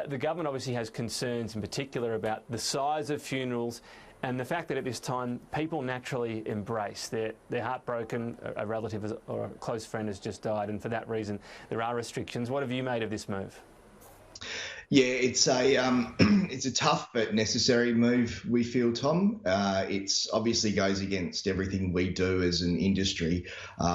the government obviously has concerns in particular about the size of funerals and the fact that at this time people naturally embrace. They're heartbroken, a relative or a close friend has just died, and for that reason there are restrictions. What have you made of this move? Yeah, it's a it's a tough but necessary move, we feel, Tom. It's obviously goes against everything we do as an industry.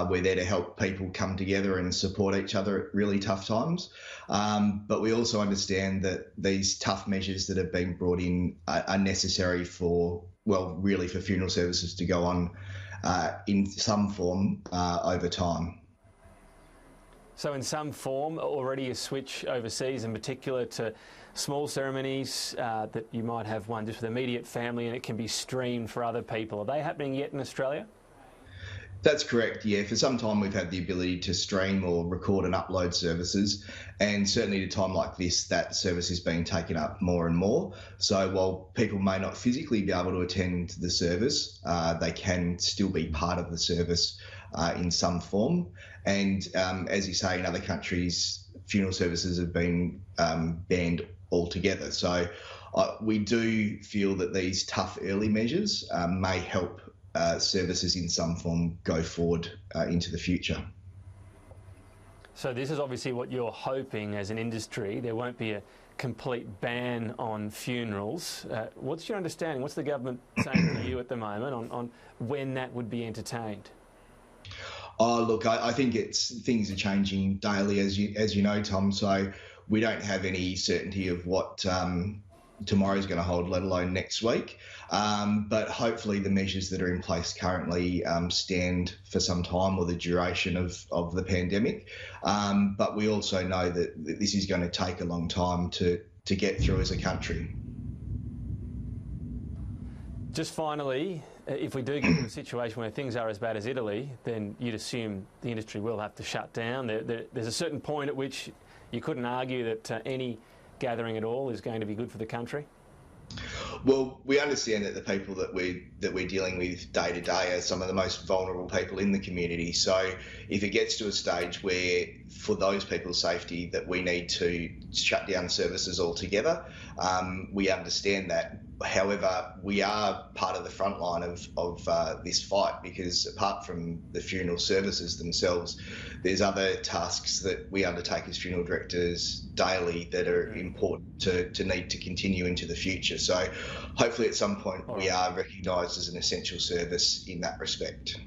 We're there to help people come together and support each other at really tough times. But we also understand that these tough measures that have been brought in are necessary for, well, really for funeral services to go on in some form over time. So in some form, already a switch overseas, in particular to small ceremonies that you might have one just for the immediate family and it can be streamed for other people. Are they happening yet in Australia? That's correct, yeah. For some time we've had the ability to stream or record and upload services, and certainly at a time like this, that service is being taken up more and more. So while people may not physically be able to attend the service, they can still be part of the service in some form. And as you say, in other countries, funeral services have been banned altogether. So we do feel that these tough early measures may help services in some form go forward into the future. So this is obviously what you're hoping as an industry. There won't be a complete ban on funerals. What's your understanding? What's the government saying to you at the moment on when that would be entertained? Oh, look, I think things are changing daily, as you know, Tom. So we don't have any certainty of what tomorrow's going to hold, let alone next week. But hopefully the measures that are in place currently stand for some time, or the duration of the pandemic. But we also know that this is going to take a long time to get through as a country. Just finally, if we do get to a situation where things are as bad as Italy, then you'd assume the industry will have to shut down. There's a certain point at which you couldn't argue that any gathering at all is going to be good for the country. Well, we understand that the people that we're dealing with day to day are some of the most vulnerable people in the community. So if it gets to a stage where, for those people's safety, that we need to shut down services altogether, we understand that. However, we are part of the front line of this fight, because apart from the funeral services themselves, there's other tasks that we undertake as funeral directors daily that are important to need to continue into the future. So hopefully at some point we are recognised as an essential service in that respect.